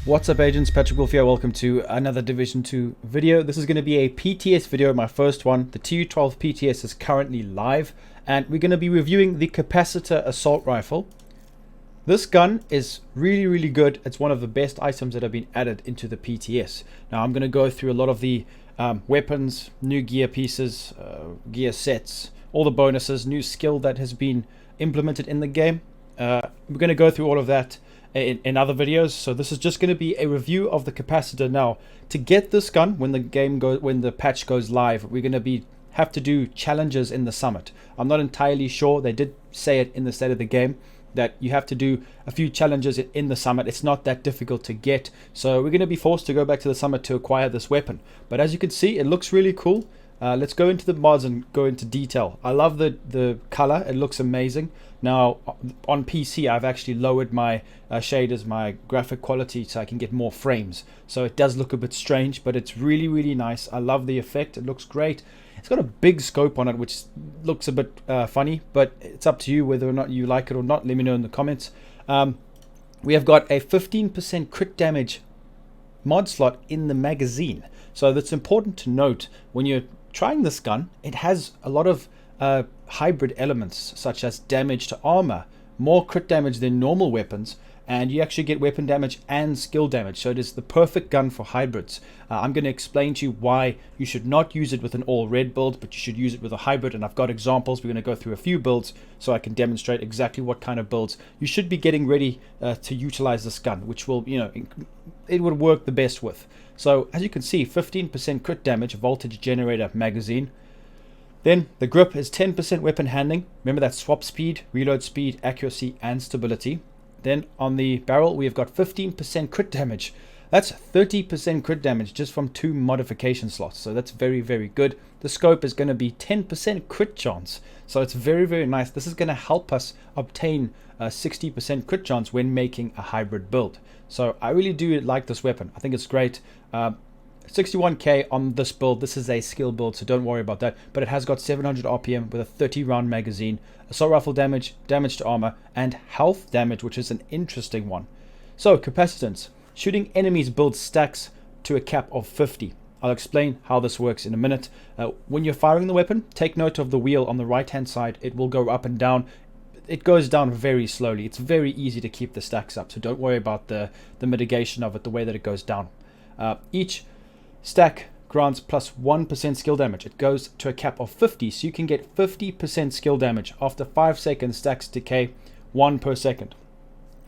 What's up, agents? Patrick Wolf here. Welcome to another Division 2 video. This is going to be a PTS video, my first one. The TU-12 PTS is currently live, and we're going to be reviewing the Capacitor assault rifle. This gun is really good. It's one of the best items that have been added into the PTS. Now I'm going to go through a lot of the weapons, new gear pieces, gear sets, all the bonuses, new skill that has been implemented in the game. We're going to go through all of that in other videos, so this is just going to be a review of the Capacitor. Now, to get this gun when the patch goes live, we're going to have to do challenges in the summit. I'm not entirely sure. They did say it in the state of the game that you have to do a few challenges in the summit. It's not that difficult to get, so we're going to be forced to go back to the summit to acquire this weapon. But as you can see, it looks really cool. Let's go into the mods and go into detail. I love the color. It looks amazing. Now on PC I've actually lowered my shaders, my graphic quality, so I can get more frames, so it does look a bit strange, but it's really nice. I love the effect. It looks great. It's got a big scope on it, which looks a bit funny, but it's up to you whether or not you like it or not. Let me know in the comments. We have got a 15% crit damage mod slot in the magazine, so that's important to note when you're trying this gun. It has a lot of hybrid elements, such as damage to armor, more crit damage than normal weapons, and you actually get weapon damage and skill damage, so it is the perfect gun for hybrids. I'm going to explain to you why you should not use it with an all red build, but you should use it with a hybrid, and I've got examples. We're going to go through a few builds so I can demonstrate exactly what kind of builds you should be getting ready to utilize this gun, which will, it would work the best with. So as you can see, 15% crit damage, voltage generator magazine. Then the grip is 10% weapon handling. Remember that swap speed, reload speed, accuracy, and stability. Then on the barrel, we have got 15% crit damage. That's 30% crit damage just from 2 modification slots. So that's very good. The scope is going to be 10% crit chance. So it's very nice. This is going to help us obtain a 60% crit chance when making a hybrid build. So I really do like this weapon. I think it's great. 61k on this build. This is a skill build, so don't worry about that, but it has got 700 RPM with a 30 round magazine, assault rifle damage, damage to armor, and health damage, which is an interesting one. So capacitance, shooting enemies builds stacks to a cap of 50. I'll explain how this works in a minute. When you're firing the weapon, take note of the wheel on the right hand side. It will go up and down. It goes down very slowly. It's very easy to keep the stacks up, so don't worry about the mitigation of it, the way that it goes down. Each stack grants plus 1% skill damage. It goes to a cap of 50, so you can get 50% skill damage. After 5 seconds, stacks decay 1 per second.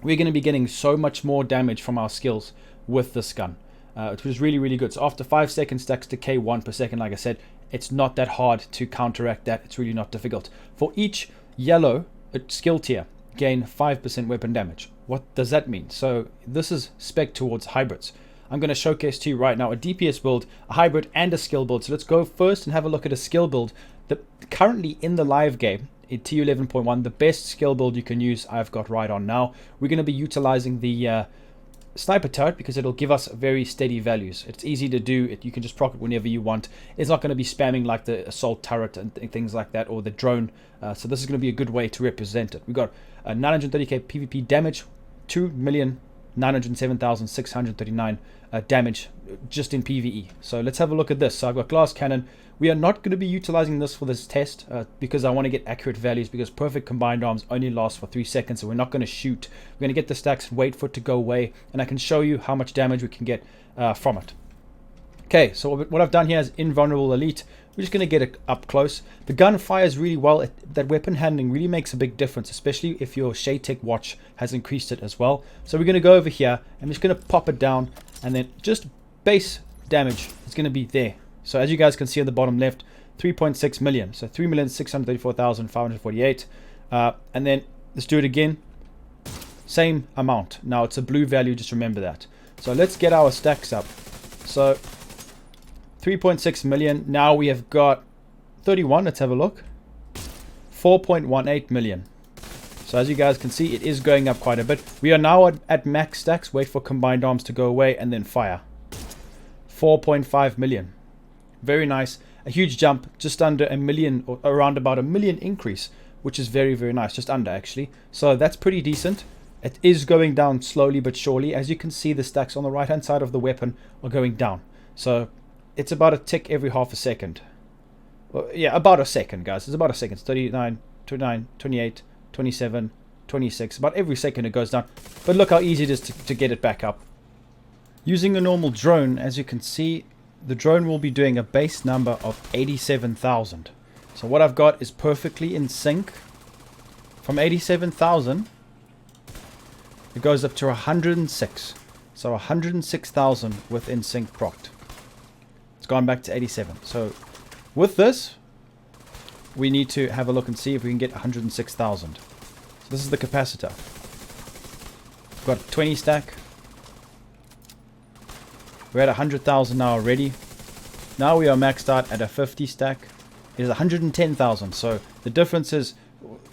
We're going to be getting so much more damage from our skills with this gun, which is really good. So after 5 seconds, stacks decay 1 per second. Like I said, it's not that hard to counteract that. It's really not difficult. For each yellow skill tier, gain 5% weapon damage. What does that mean? So this is spec towards hybrids. I'm going to showcase to you right now a DPS build, a hybrid, and a skill build. So let's go first and have a look at a skill build. Currently in the live game, in TU 11.1, the best skill build you can use, I've got right on now. We're going to be utilizing the sniper turret because it'll give us very steady values. It's easy to do. You can just proc it whenever you want. It's not going to be spamming like the assault turret and things like that, or the drone. So this is going to be a good way to represent it. We've got 930k PvP damage, 2,907,639 damage just in PvE. So let's have a look at this. So I've got glass cannon. We are not going to be utilizing this for this test because I want to get accurate values, because perfect combined arms only last for 3 seconds, so we're not going to shoot. We're going to get the stacks and wait for it to go away, and I can show you how much damage we can get from it. Okay, so what I've done here is invulnerable elite. We're just going to get it up close. The gun fires really well. That weapon handling really makes a big difference, especially if your Shade Tech watch has increased it as well. So we're going to go over here. I'm just going to pop it down, and then just base damage is going to be there. So as you guys can see on the bottom left, 3.6 million. So 3,634,548. And then let's do it again. Same amount. Now it's a blue value, just remember that. So let's get our stacks up. So 3.6 million. Now we have got 31. Let's have a look. 4.18 million. So as you guys can see, it is going up quite a bit. We are now at max stacks. Wait for combined arms to go away and then fire. 4.5 million. Very nice. A huge jump, just under a million, or around about a million increase, which is very nice. Just under, actually. So that's pretty decent. It is going down slowly but surely. As you can see, the stacks on the right hand side of the weapon are going down. So it's about a tick every half a second. Well, yeah, about a second, guys. It's about a second. It's 39, 29, 28, 27, 26. About every second it goes down. But look how easy it is to get it back up. Using a normal drone, as you can see, the drone will be doing a base number of 87,000. So what I've got is perfectly in sync. From 87,000, it goes up to 106. So 106,000 with in sync procced. It's gone back to 87. So with this, we need to have a look and see if we can get 106,000. So this is the capacitor. We've got 20 stack. We're at 100,000 now already. Now we are maxed out at a 50 stack. It is 110,000. So the difference is,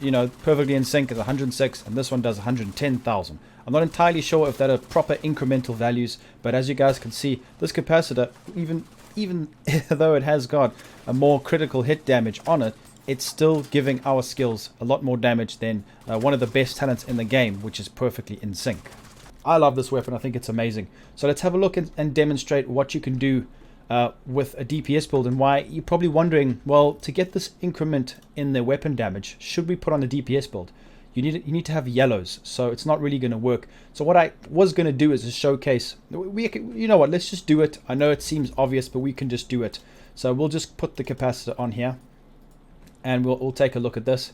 you know, perfectly in sync is 106, and this one does 110,000. I'm not entirely sure if that are proper incremental values, but as you guys can see, this capacitor, even though it has got a more critical hit damage on it, it's still giving our skills a lot more damage than one of the best talents in the game, which is perfectly in sync. I love this weapon. I think it's amazing. So let's have a look and demonstrate what you can do with a DPS build, and why you're probably wondering, well, to get this increment in the weapon damage, should we put on a DPS build? You need to have yellows, so it's not really going to work. So what I was going to do is a showcase. You know what? Let's just do it. I know it seems obvious, but we can just do it. So we'll just put the capacitor on here, and we'll take a look at this.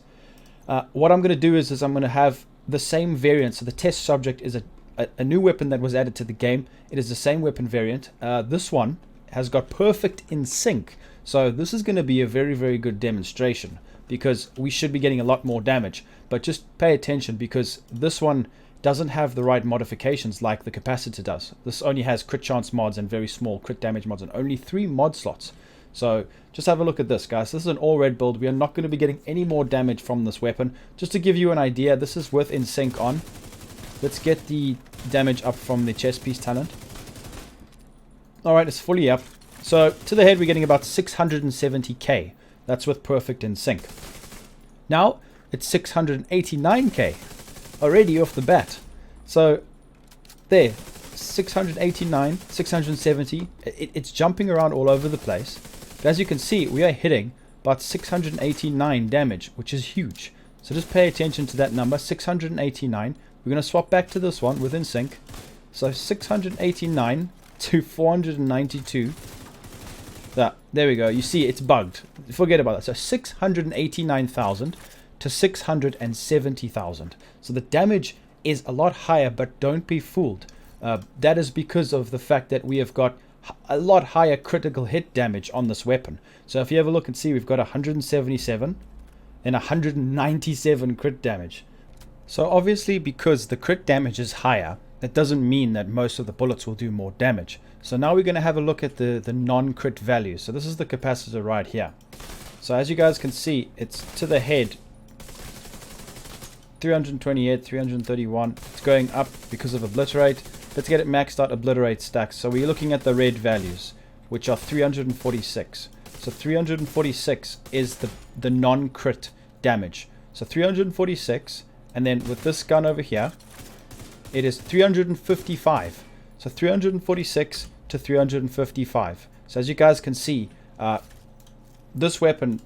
What I'm going to do is I'm going to have the same variant. So the test subject is a new weapon that was added to the game. It is the same weapon variant. This one has got perfect in sync. So this is going to be a very, very good demonstration, because we should be getting a lot more damage. But just pay attention, because this one doesn't have the right modifications like the capacitor does. This only has crit chance mods and very small crit damage mods, and only 3 mod slots. So just have a look at this, guys. This is an all red build. We are not going to be getting any more damage from this weapon. Just to give you an idea, this is with in sync on. Let's get the damage up from the chest piece talent. Alright, it's fully up. So to the head we're getting about 670k. That's with perfect in sync. Now it's 689k already off the bat. So there, 689, 670. It's jumping around all over the place. But as you can see, we are hitting about 689 damage, which is huge. So just pay attention to that number, 689. We're going to swap back to this one within sync. So 689 to 492. There we go. You see, it's bugged. Forget about that. So 689,000 to 670,000. So the damage is a lot higher, but don't be fooled. That is because of the fact that we have got a lot higher critical hit damage on this weapon. So if you have a look and see, we've got 177 and 197 crit damage. So obviously, because the crit damage is higher, that doesn't mean that most of the bullets will do more damage. So now we're going to have a look at the non-crit values. So this is the capacitor right here. So as you guys can see, it's to the head 328, 331. It's going up because of obliterate. Let's get it maxed out obliterate stacks. So we're looking at the red values, which are 346. So 346 is the non-crit damage. So 346, and then with this gun over here, it is 355. So 346 to 355. So as you guys can see, this weapon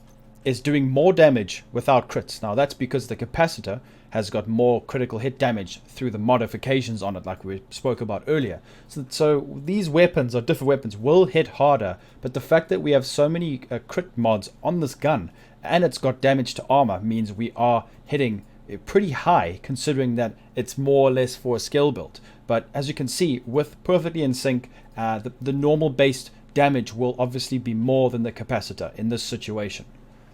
is doing more damage without crits. Now that's because the capacitor has got more critical hit damage through the modifications on it, like we spoke about earlier. So these weapons, or different weapons, will hit harder, but the fact that we have so many crit mods on this gun, and it's got damage to armor, means we are hitting pretty high, considering that it's more or less for a skill build. But as you can see, with perfectly in sync, the normal based damage will obviously be more than the capacitor in this situation.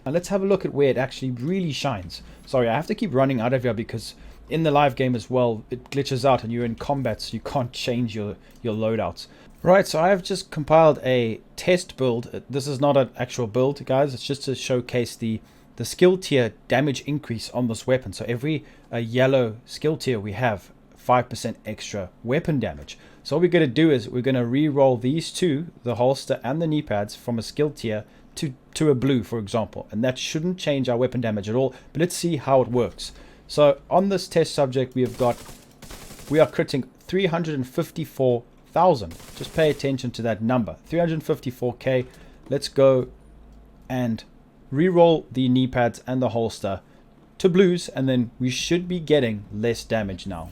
Now let's have a look at where it actually really shines. Sorry, I have to keep running out of here because in the live game as well, it glitches out and you're in combat, so you can't change your loadouts. Right, so I have just compiled a test build. This is not an actual build, guys. It's just to showcase the skill tier damage increase on this weapon. So every yellow skill tier we have 5% extra weapon damage. So what we're going to do is we're going to re-roll these two, the holster and the knee pads, from a skill tier to a blue, for example, and that shouldn't change our weapon damage at all. But let's see how it works. So on this test subject, we have got we are critting 354,000. Just pay attention to that number, 354k. Let's go and re-roll the knee pads and the holster to blues, and then we should be getting less damage now.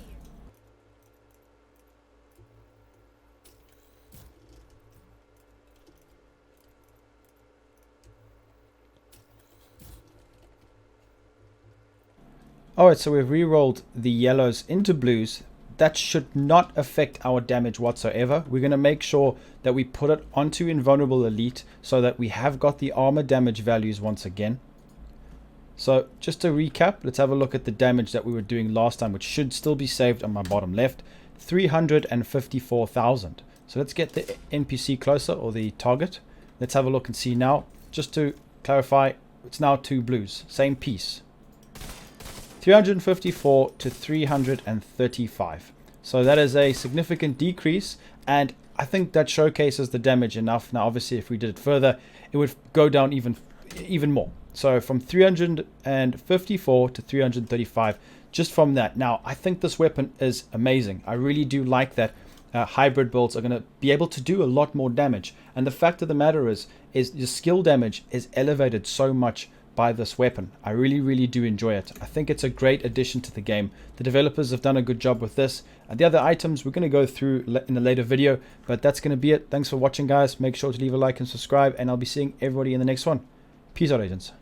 Alright, so we've re-rolled the yellows into blues. That should not affect our damage whatsoever. We're going to make sure that we put it onto invulnerable elite so that we have got the armor damage values once again. So just to recap, let's have a look at the damage that we were doing last time, which should still be saved on my bottom left. 354,000. So let's get the NPC closer, or the target. Let's have a look and see now. Just to clarify, it's now 2 blues. Same piece. 354 to 335. So that is a significant decrease, and I think that showcases the damage enough. Now obviously if we did it further, it would go down even more. So from 354 to 335, just from that. Now I think this weapon is amazing. I really do like that hybrid builds are going to be able to do a lot more damage, and the fact of the matter is the skill damage is elevated so much by this weapon. I really do enjoy it. I think it's a great addition to the game. The developers have done a good job with this. The other items we're going to go through in a later video, but that's going to be it. Thanks for watching, guys. Make sure to leave a like and subscribe, and I'll be seeing everybody in the next one. Peace out, agents.